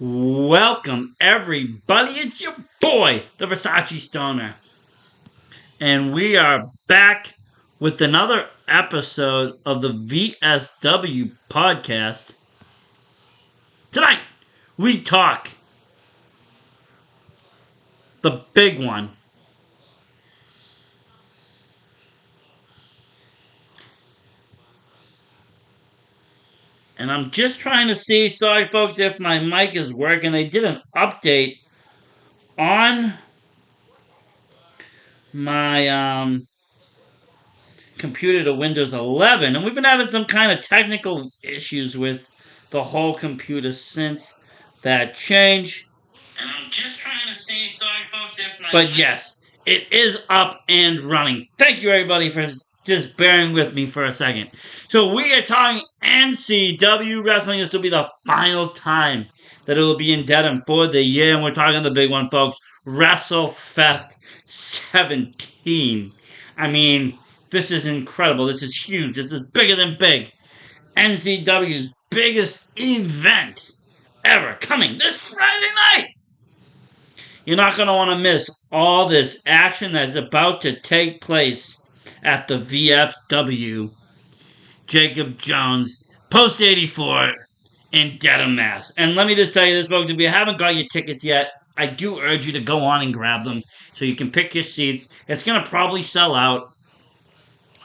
Welcome, everybody. It's your boy, the Versace Stoner. And we are back with another episode of the VSW podcast. Tonight, we talk the big one. And I'm just trying to see, sorry folks, if my mic is working. They did an update on my computer to Windows 11, and we've been having some kind of technical issues with the whole computer since that change. And I'm just trying to see, sorry folks, if my... But yes, it is up and running. Thank you everybody for just bearing with me for a second. So we are talking NCW wrestling. This will be the final time that it will be in Dedham for the year, and we're talking the big one, folks. Wrestlefest 17. I mean, this is incredible. This is huge. This is bigger than big. NCW's biggest event ever coming this Friday night. You're not going to want to miss all this action that's about to take place at the VSW Jacob Jones Post 84 in Dedham, Mass. And let me just tell you this, folks, if you haven't got your tickets yet, I do urge you to go on and grab them so you can pick your seats. It's going to probably sell out.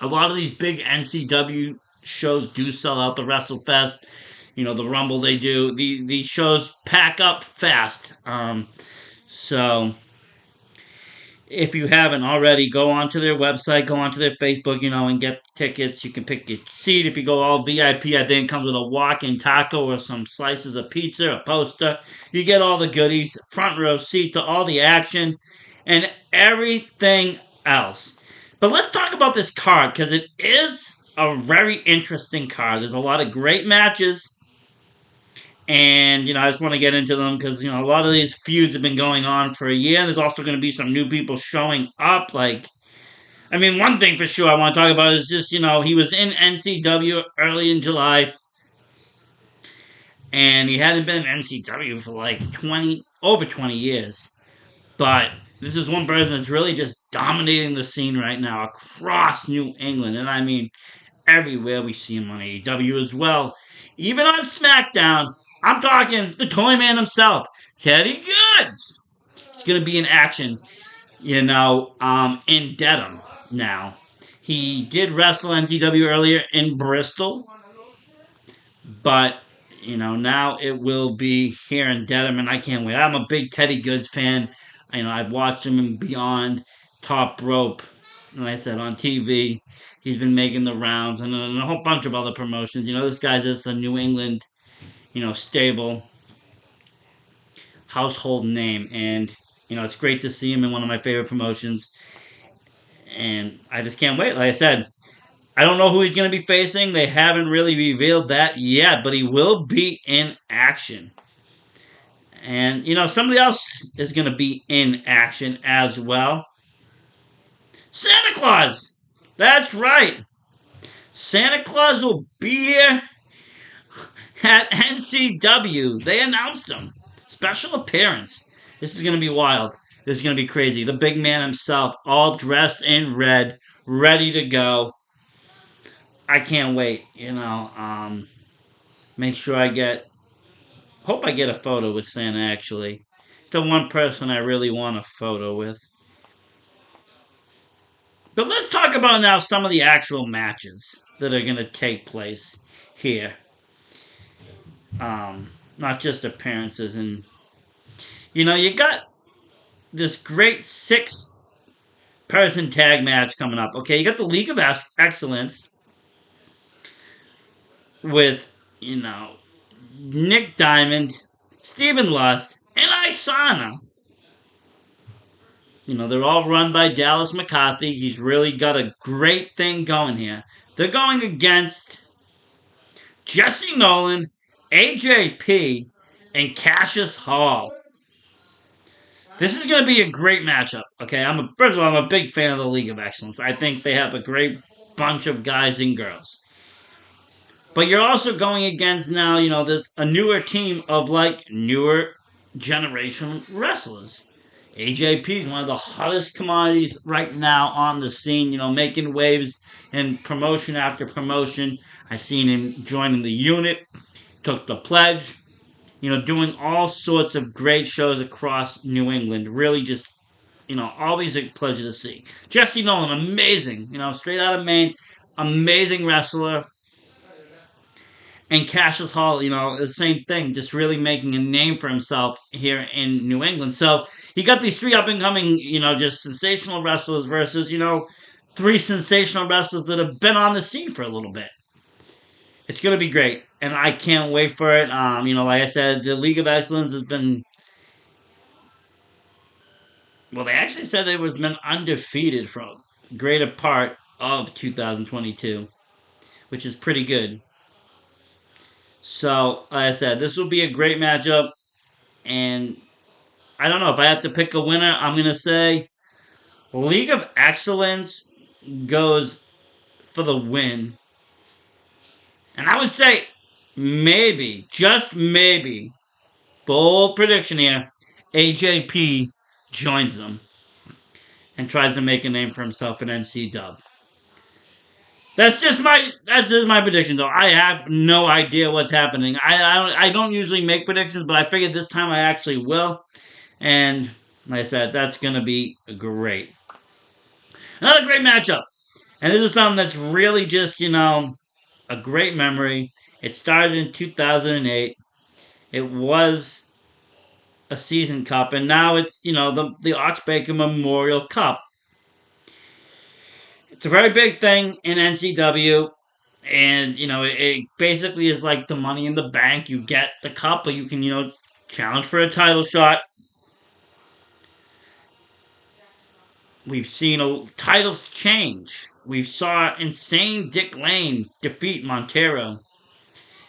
A lot of these big NCW shows do sell out. The Wrestlefest, the Rumble they do. These shows pack up fast. So if you haven't already, go onto their website, go onto their Facebook, and get tickets. You can pick your seat. If you go all VIP, I think it comes with a walk-in taco or some slices of pizza, a poster. You get all the goodies, front row seat to all the action, and everything else. But let's talk about this card, because it is a very interesting card. There's a lot of great matches. And, I just want to get into them because, a lot of these feuds have been going on for a year. There's also going to be some new people showing up. One thing for sure I want to talk about is just, he was in NCW early in July. And he hadn't been in NCW for over 20 years. But this is one person that's really just dominating the scene right now across New England. And I mean, everywhere we see him on AEW as well. Even on SmackDown, I'm talking the Toy Man himself, Teddy Goods. He's going to be in action, in Dedham now. He did wrestle NCW earlier in Bristol, but, now it will be here in Dedham, and I can't wait. I'm a big Teddy Goods fan. I've watched him in Beyond, Top Rope, like I said, on TV. He's been making the rounds and a whole bunch of other promotions. This guy's just a New England, stable household name. And, it's great to see him in one of my favorite promotions. And I just can't wait. Like I said, I don't know who he's going to be facing. They haven't really revealed that yet, but he will be in action. And, somebody else is going to be in action as well. Santa Claus! That's right. Santa Claus will be here at NCW. They announced him. Special appearance. This is going to be wild. This is going to be crazy. The big man himself, all dressed in red, ready to go. I can't wait. Make sure hope I get a photo with Santa, actually. It's the one person I really want a photo with. But let's talk about now some of the actual matches that are going to take place here. Not just appearances. And, you got this great 6-person tag match coming up. Okay, you got the League of Excellence with, Nick Diamond, Stephen Lust, and Isana. They're all run by Dallas McCarthy. He's really got a great thing going here. They're going against Jesse Nolan, AJP, and Cassius Hall. This is going to be a great matchup. Okay, first of all, I'm a big fan of the League of Excellence. I think they have a great bunch of guys and girls. But you're also going against now, this a newer team of like newer generation wrestlers. AJP is one of the hottest commodities right now on the scene, making waves and promotion after promotion. I seen him joining the unit, took the pledge, doing all sorts of great shows across New England. Really just, always a pleasure to see. Jesse Nolan, amazing, straight out of Maine, amazing wrestler. And Cassius Hall, the same thing, just really making a name for himself here in New England. So you got these three up and coming, just sensational wrestlers versus, three sensational wrestlers that have been on the scene for a little bit. It's going to be great, and I can't wait for it. Like I said, the League of Excellence has been. Well, they actually said they was been undefeated for a greater part of 2022, which is pretty good. So, like I said, this will be a great matchup, and I don't know if I have to pick a winner. I'm gonna say League of Excellence goes for the win, and I would say maybe, just maybe, bold prediction here, AJP joins them and tries to make a name for himself in NCW. That's just my prediction though. I have no idea what's happening. I don't usually make predictions, but I figured this time I actually will. And like I said, that's gonna be great. Another great matchup. And this is something that's really just, a great memory. It started in 2008. It was a season cup, and now it's, the Ox Baker Memorial Cup. It's a very big thing in NCW, and, it basically is like the money in the bank. You get the cup, but you can, challenge for a title shot. We've seen titles change. We saw Insane Dick Lane defeat Montero.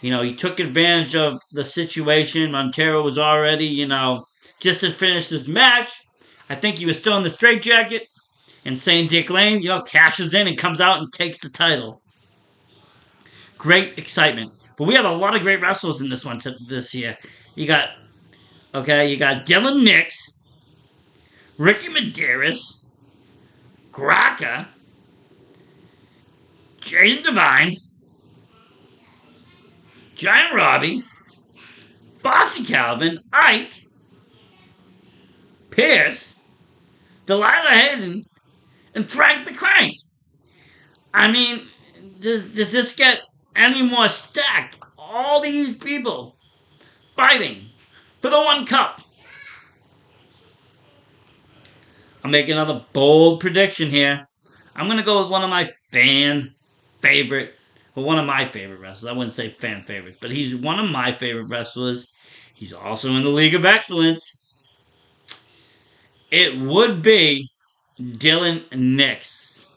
He took advantage of the situation. Montero was already, just had finished his match. I think he was still in the straitjacket. Insane Dick Lane, cashes in and comes out and takes the title. Great excitement. But we have a lot of great wrestlers in this one this year. You got Dylan Nix, Ricky Medeiros, Graka, Jason Devine, Giant Robbie, Bossy Calvin, Ike, Pierce, Delilah Hayden, and Frank the Crank. I mean, does this get any more stacked? All these people fighting for the one cup. I'm making another bold prediction here. I'm going to go with one of my favorite, one of my favorite wrestlers. I wouldn't say fan favorites, but he's one of my favorite wrestlers. He's also in the League of Excellence. It would be Dylan Nix.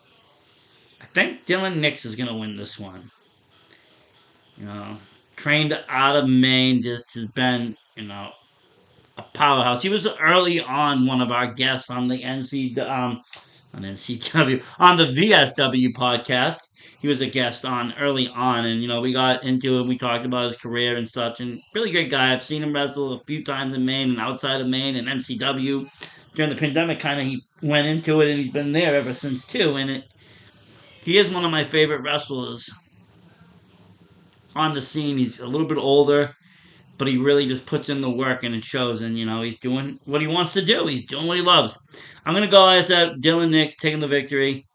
I think Dylan Nix is going to win this one. Trained out of Maine, just has been, a powerhouse. He was early on one of our guests on the on NCW, on the VSW podcast. He was a guest on early on, and we got into it. We talked about his career and such, and really great guy. I've seen him wrestle a few times in Maine and outside of Maine and NCW. During the pandemic, kind of he went into it, and he's been there ever since too. And he is one of my favorite wrestlers on the scene. He's a little bit older, but he really just puts in the work and it shows. And he's doing what he wants to do. He's doing what he loves. I'm gonna go as that Dylan Nix taking the victory.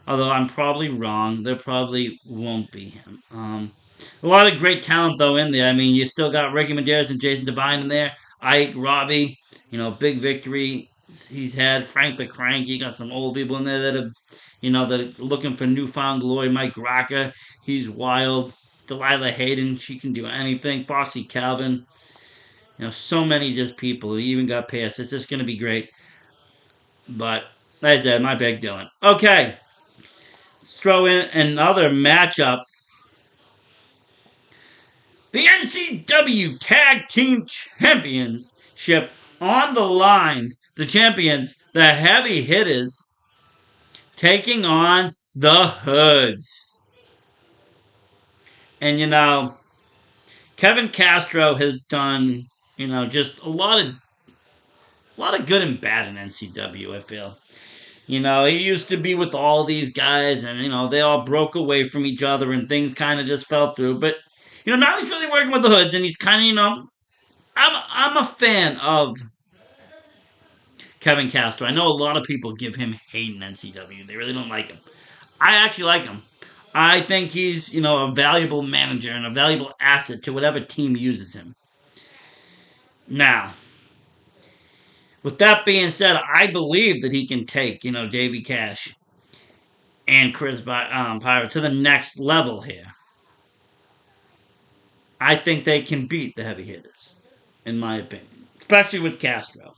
Although I'm probably wrong, there probably won't be him. A lot of great talent though in there. I mean, you still got Ricky Medeiros and Jason Devine in there. Ike, Robbie, big victory he's had. Frank the Crank. You got some old people in there that have, that are looking for newfound glory. Mike Rocca, he's wild. Delilah Hayden, she can do anything. Foxy Calvin, so many just people. You even got Pierce. It's just gonna be great. But like I said, my big Dylan. Okay. Let's throw in another matchup. The NCW Tag Team Championship on the line. The champions, the heavy hitters, taking on the Hoods. And Kevin Castro has done just a lot of good and bad in NCW. I feel. He used to be with all these guys, and they all broke away from each other, and things kind of just fell through. But now he's really working with the Hoods, and he's kind of I'm a fan of Kevin Castro. I know a lot of people give him hate in NCW. They really don't like him. I actually like him. I think he's a valuable manager and a valuable asset to whatever team uses him. Now, with that being said, I believe that he can take Davey Cash and Chris Pyro to the next level here. I think they can beat the heavy hitters, in my opinion, especially with Castro.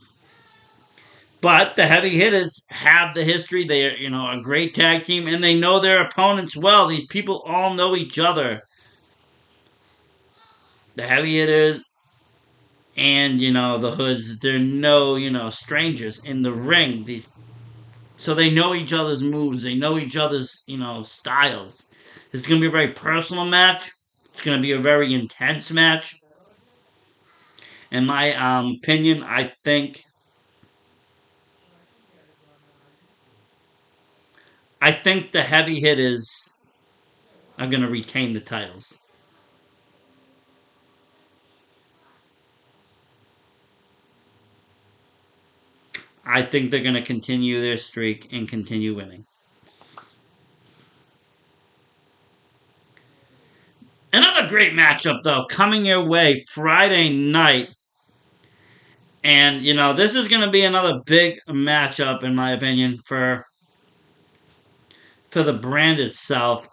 But the heavy hitters have the history. They're a great tag team, and they know their opponents well. These people all know each other. The heavy hitters and the Hoods. They're no strangers in the ring. So they know each other's moves. They know each other's styles. It's going to be a very personal match. It's going to be a very intense match. In my opinion, I think the heavy hitters are going to retain the titles. I think they're going to continue their streak and continue winning. Another great matchup, though, coming your way Friday night. And, this is going to be another big matchup, in my opinion, for the brand itself.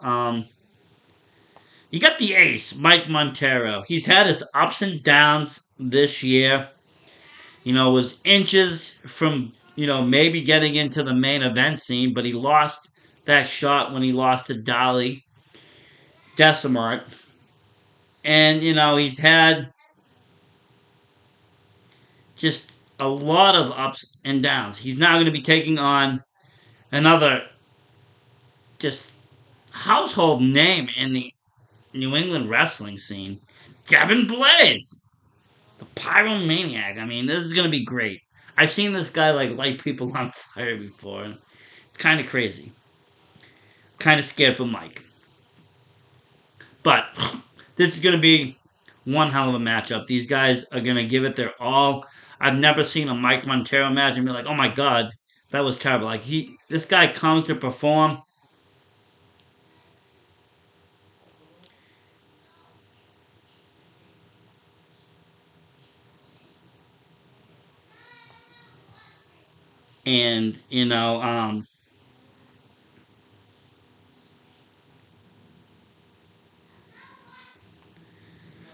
You got the ace, Mike Montero. He's had his ups and downs this year. Was inches from, maybe getting into the main event scene, but he lost that shot when he lost to Dolly Decimart. And, he's had just a lot of ups and downs. He's now going to be taking on another just household name in the New England wrestling scene, Devin Blaze, the Pyromaniac. I mean, this is going to be great. I've seen this guy light people on fire before. It's kind of crazy. Kind of scared for Mike. But this is going to be one hell of a matchup. These guys are going to give it their all. I've never seen a Mike Montero match and be like, oh my god, that was terrible. This guy comes to perform. And, like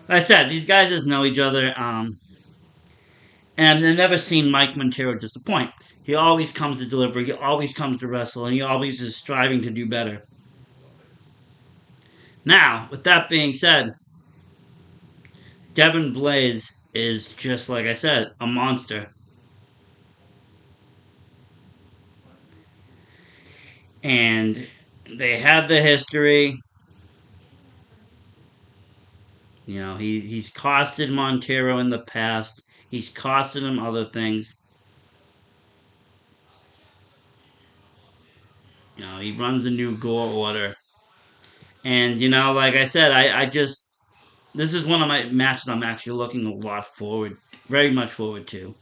I said, these guys just know each other. And I've never seen Mike Montero disappoint. He always comes to deliver. He always comes to wrestle. And he always is striving to do better. Now, with that being said, Devin Blaze is just, like I said, a monster. And they have the history. He's costed Montero in the past. He's costed him other things. He runs the new Gore order. And, like I said, I just. This is one of my matches I'm actually looking a lot forward, very much forward to.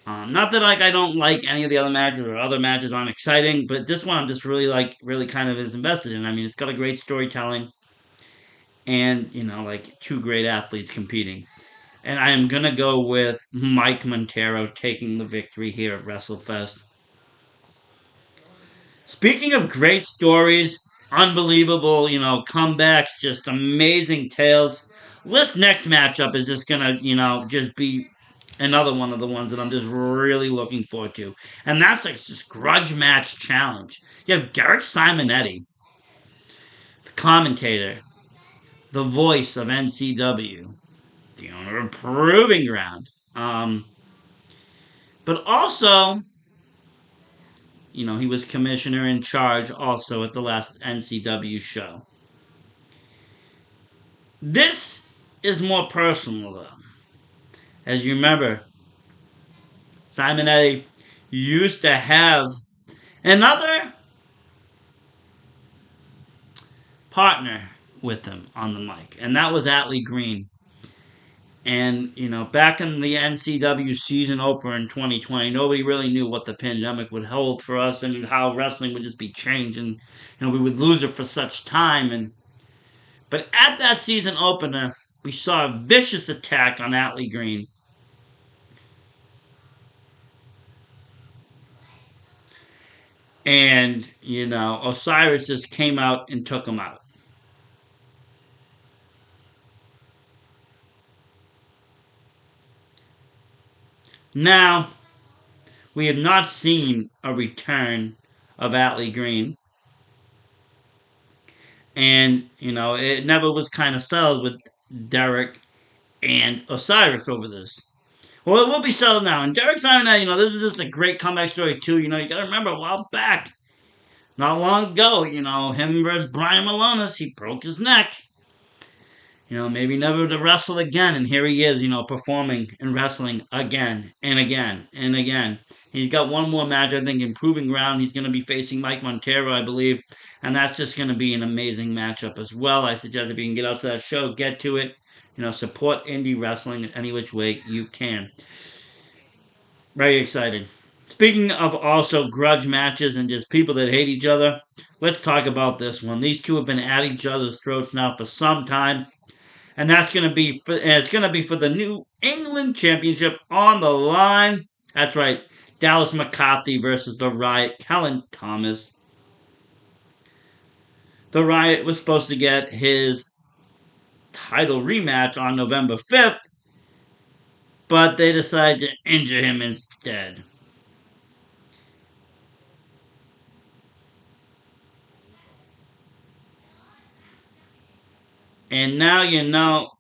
Not that I don't like any of the other matches or other matches aren't exciting, but this one I'm just really kind of is invested in. I mean, it's got a great storytelling, and two great athletes competing. And I am gonna go with Mike Montero taking the victory here at WrestleFest. Speaking of great stories, unbelievable, comebacks, just amazing tales. This next matchup is just gonna, just be another one of the ones that I'm just really looking forward to. And that's like this grudge match challenge. You have Derek Simonetti, the commentator, the voice of NCW, the owner of Proving Ground. But also, he was commissioner in charge also at the last NCW show. This is more personal, though. As you remember, Simon Eddy used to have another partner with him on the mic, and that was Atlee Green. And, back in the NCW season opener in 2020, nobody really knew what the pandemic would hold for us and how wrestling would just be changed. And, we would lose it for such time. But at that season opener, we saw a vicious attack on Atlee Green. And, Osiris just came out and took him out. Now, we have not seen a return of Atlee Green. And, it never was kind of settled with Derek and Osiris over this. Well, it will be settled now. And Derek Simon, this is just a great comeback story, too. You got to remember a while back, not long ago, him versus Brian Malonis, he broke his neck. Maybe never to wrestle again. And here he is, performing and wrestling again and again and again. He's got one more match, I think, in Proving Ground. He's going to be facing Mike Montero, I believe. And that's just going to be an amazing matchup as well. I suggest if you can get out to that show, get to it. Support indie wrestling any which way you can. Very excited. Speaking of also grudge matches and just people that hate each other, let's talk about this one. These two have been at each other's throats now for some time. And it's going to be for the New England Championship on the line. That's right, Dallas McCarthy versus the Riot, Kellen Thomas. The Riot was supposed to get his title rematch on November 5th, but they decided to injure him instead. And now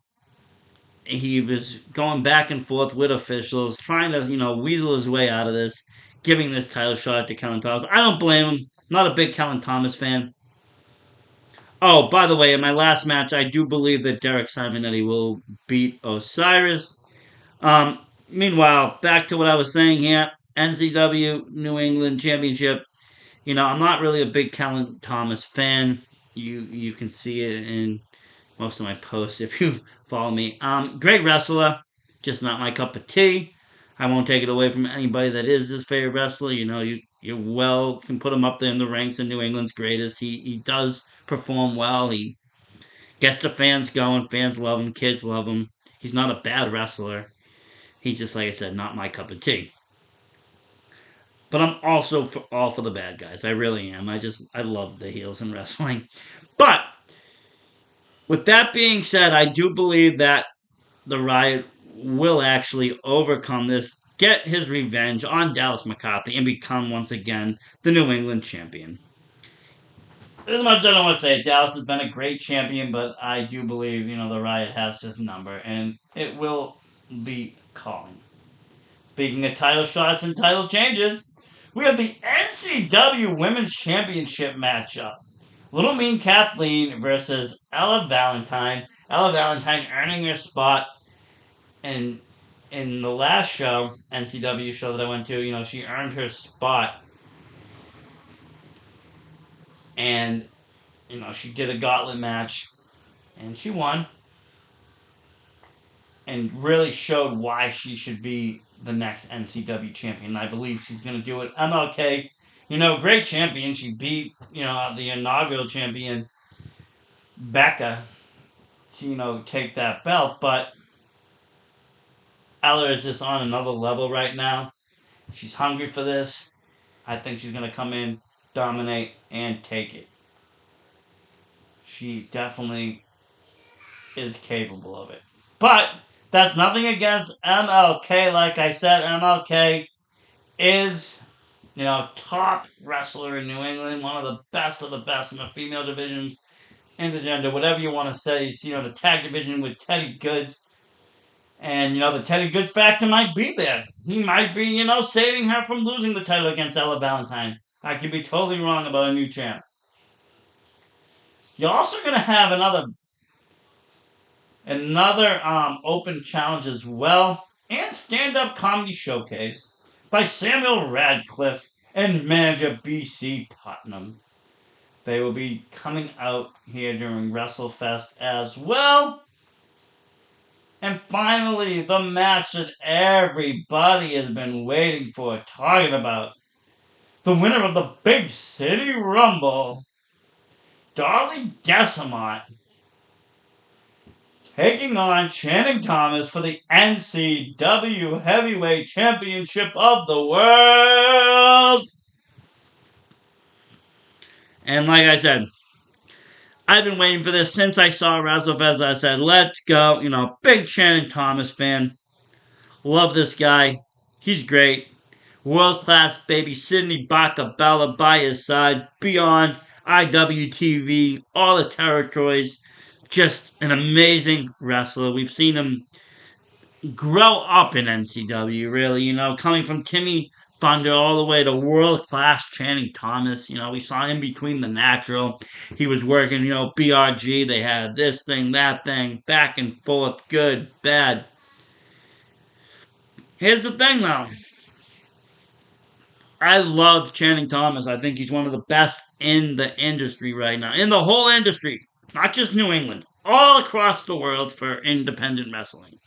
he was going back and forth with officials, trying to, weasel his way out of this, giving this title shot to Kellen Thomas. I don't blame him. Not a big Kellen Thomas fan. Oh, by the way, in my last match, I do believe that Derek Simonetti will beat Osiris. Meanwhile, back to what I was saying here. NCW New England Championship. I'm not really a big Kellen Thomas fan. You can see it in most of my posts if you follow me. Great wrestler, just not my cup of tea. I won't take it away from anybody that is his favorite wrestler. You well can put him up there in the ranks of New England's greatest. He does perform well. He gets the fans going. Fans love him. Kids love him. He's not a bad wrestler. He's just, like I said, not my cup of tea. But I'm also all for the bad guys. I really am. I love the heels in wrestling. But with that being said, I do believe that the Riot will actually overcome this, get his revenge on Dallas McCarthy, and become once again the New England champion. As much as I don't want to say, Dallas has been a great champion, but I do believe, the Riot has his number, and it will be calling. Speaking of title shots and title changes, we have the NCW Women's Championship matchup. Little Mean Kathleen versus Ella Valentine. Ella Valentine earning her spot in the last show, NCW show that I went to. She earned her spot. And, she did a gauntlet match. And she won. And really showed why she should be the next NCW champion. I believe she's going to do it. MLK, great champion. She beat, the inaugural champion, Becca, to, take that belt. But Ella is just on another level right now. She's hungry for this. I think she's going to come in, dominate, and take it. She definitely is capable of it. But that's nothing against MLK. Like I said, MLK is, top wrestler in New England, one of the best in the female divisions, intergender, whatever you want to say. You see, the tag division with Teddy Goods. And, the Teddy Goods factor might be there. He might be, saving her from losing the title against Ella Valentine. I could be totally wrong about a new champ. You're also going to have another Another open challenge as well, and stand-up comedy showcase by Samuel Radcliffe and manager BC Putnam. They will be coming out here during Wrestlefest as well. And finally, the match that everybody has been waiting for, talking about. The winner of the Big City Rumble, Darby Decimont, taking on Channing Thomas for the NCW Heavyweight Championship of the World. And like I said, I've been waiting for this since I saw WrestleFest. I said, let's go. Big Channing Thomas fan. Love this guy. He's great. World class baby. Sidney Bacabella by his side. Beyond IWTV. All the territories. Just an amazing wrestler. We've seen him grow up in NCW, really, coming from Timmy Thunder all the way to world class Channing Thomas. We saw him between the natural. He was working, BRG. They had this thing, that thing, back and forth, good, bad. Here's the thing, though. I love Channing Thomas. I think he's one of the best in the industry right now. In the whole industry. Not just New England. All across the world for independent wrestling.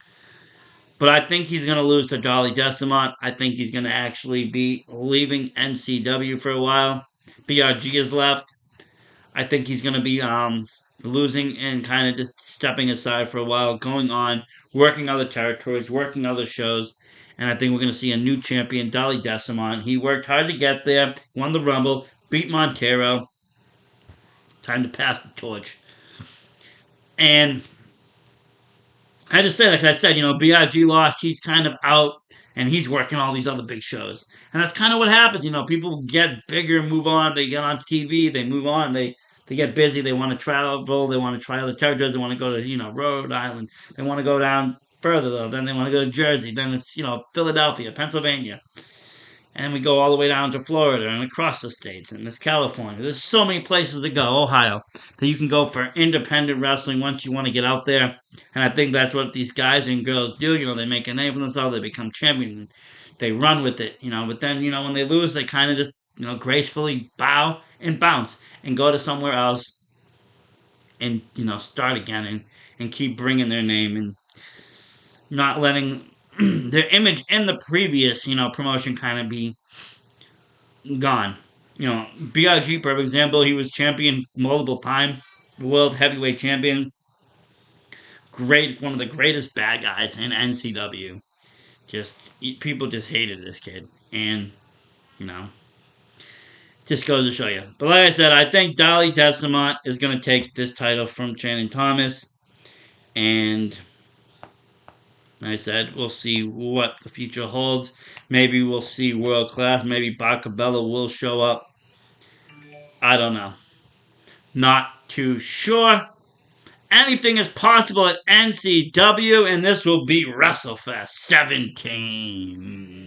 But I think he's going to lose to Dolly Decimont. I think he's going to actually be leaving NCW for a while. BRG is left. I think he's going to be losing and kind of just stepping aside for a while, going on, working other territories, working other shows. And I think we're going to see a new champion, Dolly Decimont. He worked hard to get there, won the Rumble, beat Montero. Time to pass the torch. And I just say, like I said, BIG lost. He's kind of out, and he's working all these other big shows, and that's kind of what happens. People get bigger, move on. They get on TV, they move on. They get busy. They want to travel. They want to try other territories. They want to go to Rhode Island. They want to go down further though. Then they want to go to Jersey. Then it's Philadelphia, Pennsylvania. And we go all the way down to Florida and across the states, and there's California. There's so many places to go, Ohio, that you can go for independent wrestling once you want to get out there. And I think that's what these guys and girls do. They make a name for themselves, they become champions, they run with it, But then, when they lose, they kind of just, gracefully bow and bounce and go to somewhere else and, start again and keep bringing their name and not letting their image in the previous, promotion kind of be gone. BIG, for example, he was champion multiple times, world heavyweight champion. Great, one of the greatest bad guys in NCW. Just people just hated this kid, and you know, just goes to show you. But like I said, I think Dolly Decimont is going to take this title from Channing Thomas, and like I said, we'll see what the future holds. Maybe we'll see world class. Maybe Bacabella will show up. I don't know. Not too sure. Anything is possible at NCW, and this will be WrestleFest 17.